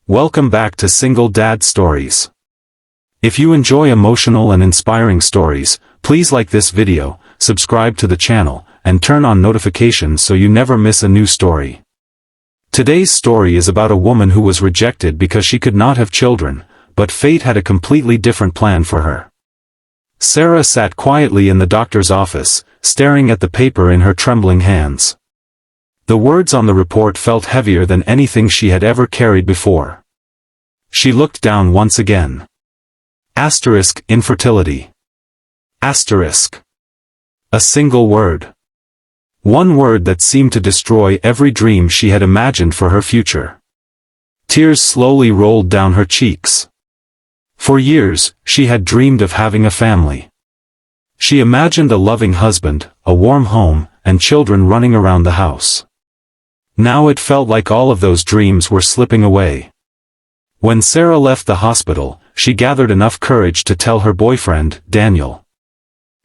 Welcome back to Single Dad Stories. If you enjoy emotional and inspiring stories, please like this video, subscribe to the channel, and turn on notifications so you never miss a new story. Today's story is about a woman who was rejected because she could not have children, but fate had a completely different plan for her. Sarah sat quietly in the doctor's office, staring at the paper in her trembling hands. The words on the report felt heavier than anything she had ever carried before. She looked down once again. Asterisk infertility. Asterisk. A single word. One word that seemed to destroy every dream she had imagined for her future. Tears slowly rolled down her cheeks. For years, she had dreamed of having a family. She imagined a loving husband, a warm home, and children running around the house. Now it felt like all of those dreams were slipping away. When Sarah left the hospital, she gathered enough courage to tell her boyfriend, Daniel.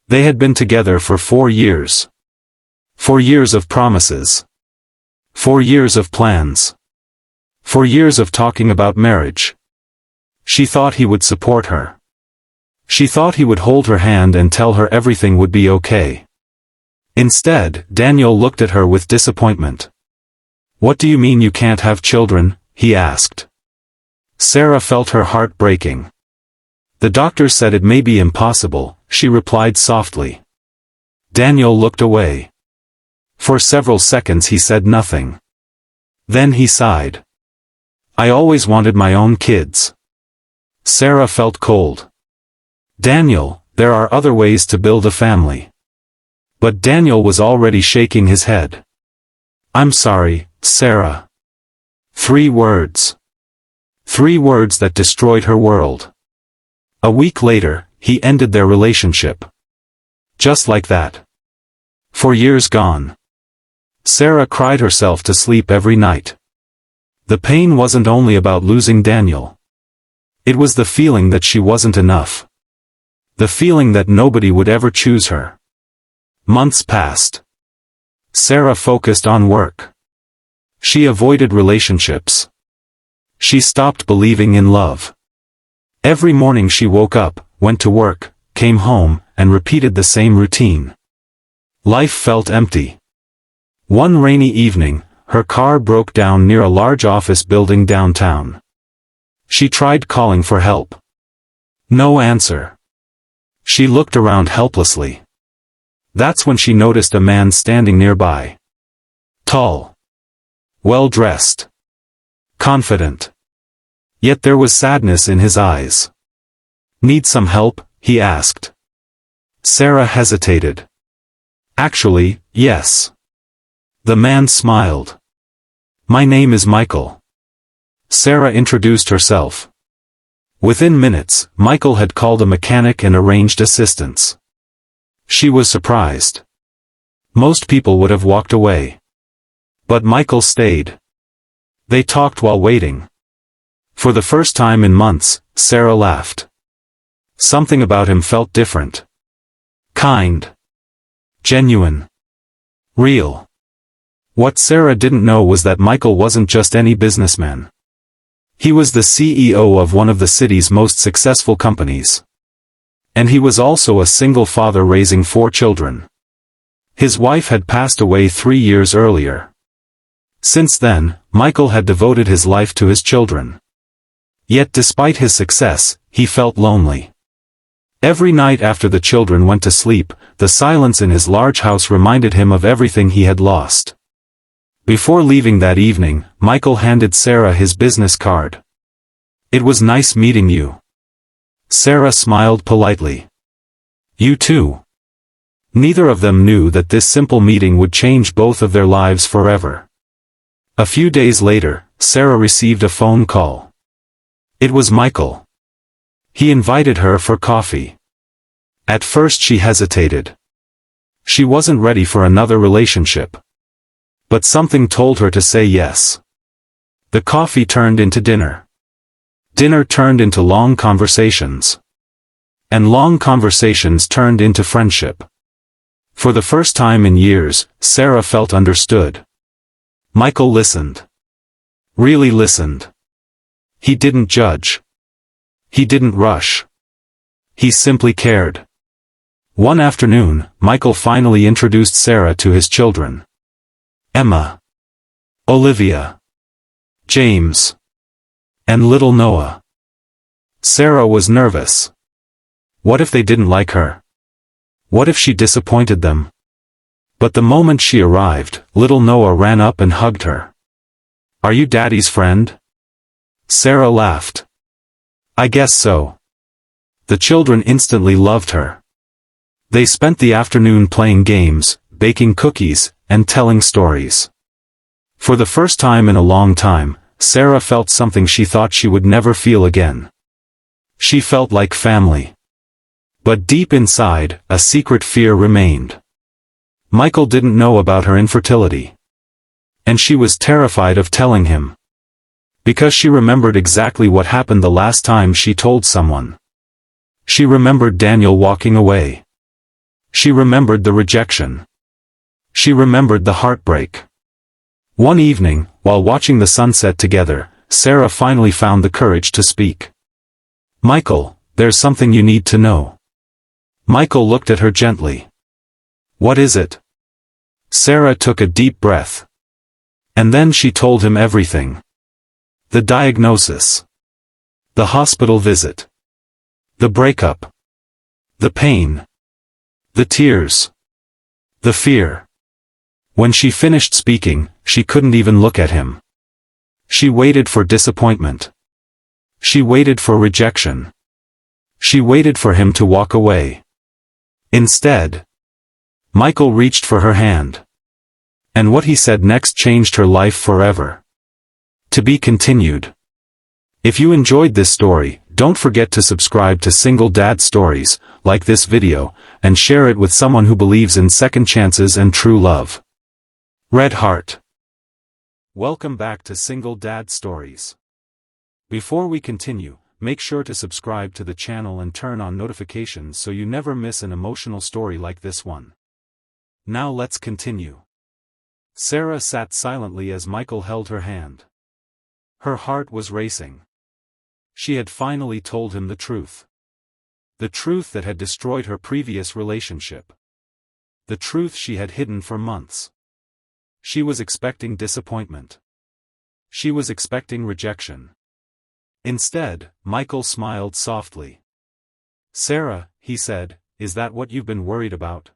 They had been together for 4 years. 4 years of promises. 4 years of plans. 4 years of talking about marriage. She thought he would support her. She thought he would hold her hand and tell her everything would be okay. Instead, Daniel looked at her with disappointment. "What do you mean you can't have children?" he asked. Sarah felt her heart breaking. "The doctor said it may be impossible," she replied softly. Daniel looked away. For several seconds he said nothing. Then he sighed. "I always wanted my own kids." Sarah felt cold. "Daniel, there are other ways to build a family." But Daniel was already shaking his head. "I'm sorry, Sarah." 3 words. 3 words that destroyed her world. A week later, he ended their relationship. Just like that. 4 years gone. Sarah cried herself to sleep every night. The pain wasn't only about losing Daniel. It was the feeling that she wasn't enough. The feeling that nobody would ever choose her. Months passed. Sarah focused on work. She avoided relationships. She stopped believing in love. Every morning she woke up, went to work, came home, and repeated the same routine. Life felt empty. One rainy evening, her car broke down near a large office building downtown. She tried calling for help. No answer. She looked around helplessly. That's when she noticed a man standing nearby. Tall. Well-dressed. Confident. Yet there was sadness in his eyes. "Need some help?" he asked. Sarah hesitated. "Actually, yes." The man smiled. "My name is Michael." Sarah introduced herself. Within minutes, Michael had called a mechanic and arranged assistance. She was surprised. Most people would have walked away. But Michael stayed. They talked while waiting. For the first time in months, Sarah laughed. Something about him felt different. Kind. Genuine. Real. What Sarah didn't know was that Michael wasn't just any businessman. He was the CEO of one of the city's most successful companies. And he was also a single father raising 4 children. His wife had passed away 3 years earlier. Since then, Michael had devoted his life to his children. Yet despite his success, he felt lonely. Every night after the children went to sleep, the silence in his large house reminded him of everything he had lost. Before leaving that evening, Michael handed Sarah his business card. "It was nice meeting you." Sarah smiled politely. "You too." Neither of them knew that this simple meeting would change both of their lives forever. A few days later, Sarah received a phone call. It was Michael. He invited her for coffee. At first she hesitated. She wasn't ready for another relationship. But something told her to say yes. The coffee turned into dinner. Dinner turned into long conversations. And long conversations turned into friendship. For the first time in years, Sarah felt understood. Michael listened. Really listened. He didn't judge. He didn't rush. He simply cared. One afternoon, Michael finally introduced Sarah to his children. Emma, Olivia, James, and little Noah. Sarah was nervous. What if they didn't like her? What if she disappointed them? But the moment she arrived, little Noah ran up and hugged her. "Are you Daddy's friend?" Sarah laughed. "I guess so." The children instantly loved her. They spent the afternoon playing games, baking cookies, and telling stories. For the first time in a long time, Sarah felt something she thought she would never feel again. She felt like family. But deep inside, a secret fear remained. Michael didn't know about her infertility. And she was terrified of telling him. Because she remembered exactly what happened the last time she told someone. She remembered Daniel walking away. She remembered the rejection. She remembered the heartbreak. One evening, while watching the sunset together, Sarah finally found the courage to speak. "Michael, there's something you need to know." Michael looked at her gently. "What is it?" Sarah took a deep breath. And then she told him everything. The diagnosis. The hospital visit. The breakup. The pain. The tears. The fear. When she finished speaking, she couldn't even look at him. She waited for disappointment. She waited for rejection. She waited for him to walk away. Instead, Michael reached for her hand. And what he said next changed her life forever. To be continued. If you enjoyed this story, don't forget to subscribe to Single Dad Stories, like this video, and share it with someone who believes in second chances and true love. Red Heart. Welcome back to Single Dad Stories. Before we continue, make sure to subscribe to the channel and turn on notifications so you never miss an emotional story like this one. Now let's continue. Sarah sat silently as Michael held her hand. Her heart was racing. She had finally told him the truth. The truth that had destroyed her previous relationship. The truth she had hidden for months. She was expecting disappointment. She was expecting rejection. Instead, Michael smiled softly. "Sarah," he said, "is that what you've been worried about?"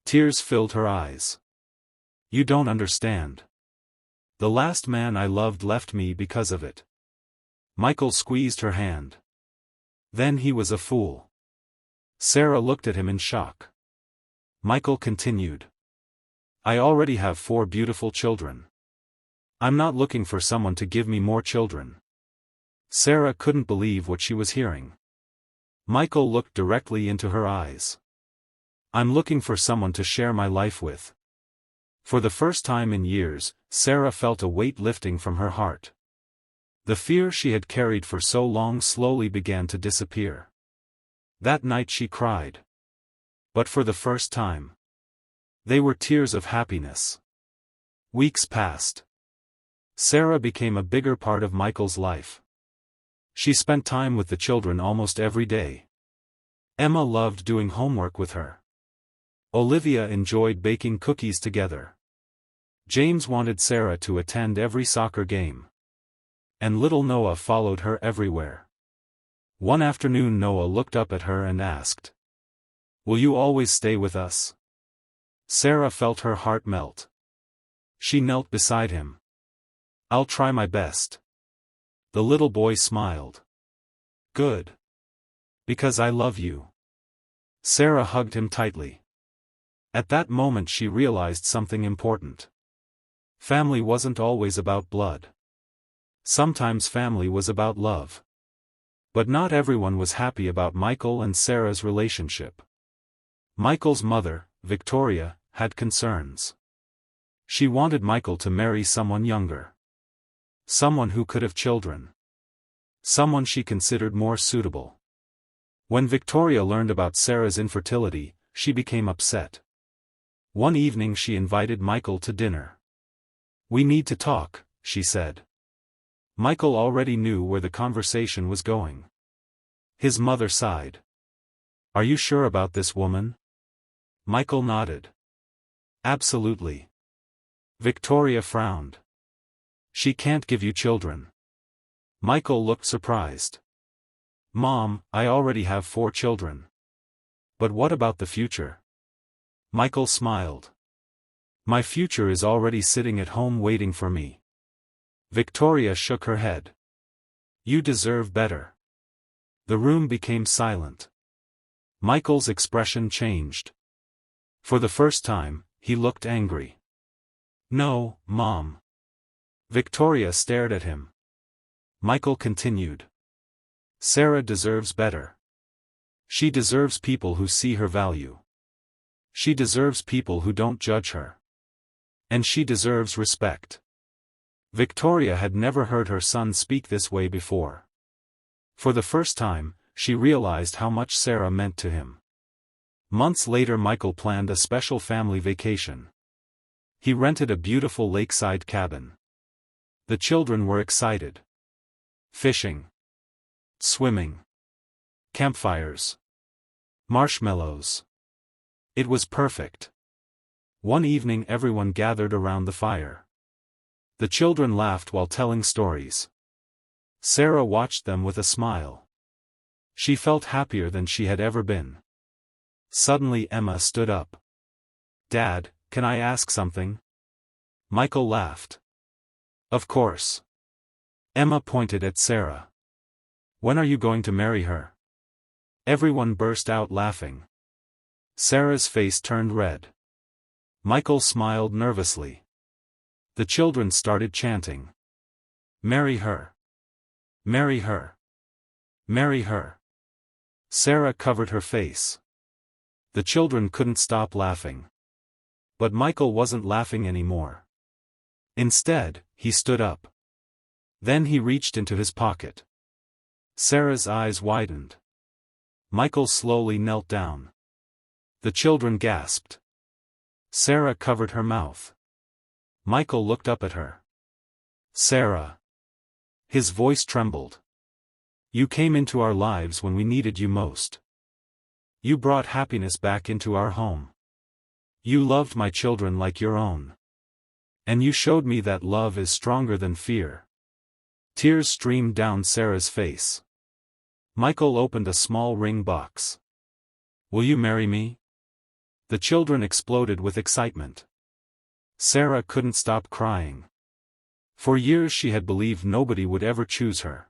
Tears filled her eyes. "You don't understand. The last man I loved left me because of it." Michael squeezed her hand. "Then he was a fool." Sarah looked at him in shock. Michael continued. "I already have 4 beautiful children. I'm not looking for someone to give me more children." Sarah couldn't believe what she was hearing. Michael looked directly into her eyes. "I'm looking for someone to share my life with." For the first time in years, Sarah felt a weight lifting from her heart. The fear she had carried for so long slowly began to disappear. That night she cried. But for the first time. They were tears of happiness. Weeks passed. Sarah became a bigger part of Michael's life. She spent time with the children almost every day. Emma loved doing homework with her. Olivia enjoyed baking cookies together. James wanted Sarah to attend every soccer game. And little Noah followed her everywhere. One afternoon Noah looked up at her and asked, "Will you always stay with us?" Sarah felt her heart melt. She knelt beside him. "I'll try my best." The little boy smiled. "Good. Because I love you." Sarah hugged him tightly. At that moment she realized something important. Family wasn't always about blood. Sometimes family was about love. But not everyone was happy about Michael and Sarah's relationship. Michael's mother, Victoria, had concerns. She wanted Michael to marry someone younger. Someone who could have children. Someone she considered more suitable. When Victoria learned about Sarah's infertility, she became upset. One evening she invited Michael to dinner. "We need to talk," she said. Michael already knew where the conversation was going. His mother sighed. "Are you sure about this woman?" Michael nodded. "Absolutely." Victoria frowned. "She can't give you children." Michael looked surprised. "Mom, I already have 4 children." "But what about the future?" Michael smiled. "My future is already sitting at home waiting for me." Victoria shook her head. "You deserve better." The room became silent. Michael's expression changed. For the first time, he looked angry. "No, Mom." Victoria stared at him. Michael continued. "Sarah deserves better. She deserves people who see her value. She deserves people who don't judge her. And she deserves respect." Victoria had never heard her son speak this way before. For the first time, she realized how much Sarah meant to him. Months later, Michael planned a special family vacation. He rented a beautiful lakeside cabin. The children were excited. Fishing. Swimming. Campfires. Marshmallows. It was perfect. One evening everyone gathered around the fire. The children laughed while telling stories. Sarah watched them with a smile. She felt happier than she had ever been. Suddenly Emma stood up. "Dad, can I ask something?" Michael laughed. "Of course." Emma pointed at Sarah. "When are you going to marry her?" Everyone burst out laughing. Sarah's face turned red. Michael smiled nervously. The children started chanting. "Marry her. Marry her. Marry her." Sarah covered her face. The children couldn't stop laughing. But Michael wasn't laughing anymore. Instead, he stood up. Then he reached into his pocket. Sarah's eyes widened. Michael slowly knelt down. The children gasped. Sarah covered her mouth. Michael looked up at her. "Sarah." His voice trembled. "You came into our lives when we needed you most. You brought happiness back into our home. You loved my children like your own. And you showed me that love is stronger than fear." Tears streamed down Sarah's face. Michael opened a small ring box. "Will you marry me?" The children exploded with excitement. Sarah couldn't stop crying. For years she had believed nobody would ever choose her.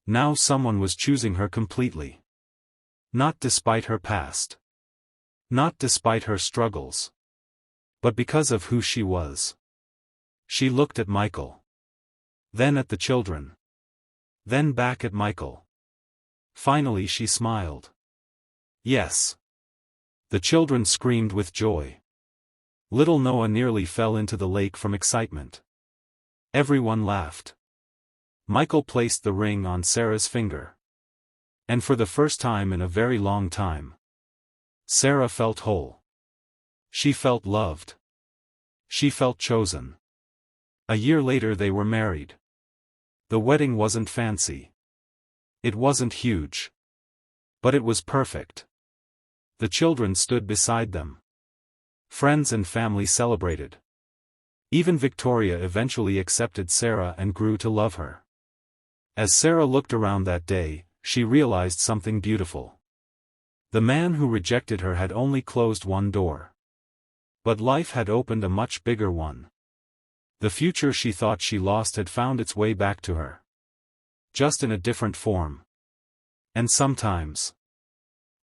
Now someone was choosing her completely. Not despite her past. Not despite her struggles. But because of who she was. She looked at Michael. Then at the children. Then back at Michael. Finally she smiled. "Yes." The children screamed with joy. Little Noah nearly fell into the lake from excitement. Everyone laughed. Michael placed the ring on Sarah's finger. And for the first time in a very long time, Sarah felt whole. She felt loved. She felt chosen. A year later they were married. The wedding wasn't fancy. It wasn't huge. But it was perfect. The children stood beside them. Friends and family celebrated. Even Victoria eventually accepted Sarah and grew to love her. As Sarah looked around that day, she realized something beautiful. The man who rejected her had only closed one door. But life had opened a much bigger one. The future she thought she lost had found its way back to her. Just in a different form. And sometimes,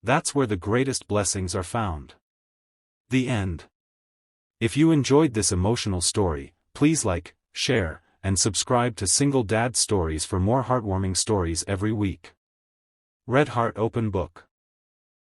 that's where the greatest blessings are found. The end. If you enjoyed this emotional story, please like, share, and subscribe to Single Dad Stories for more heartwarming stories every week. Red Heart Open Book.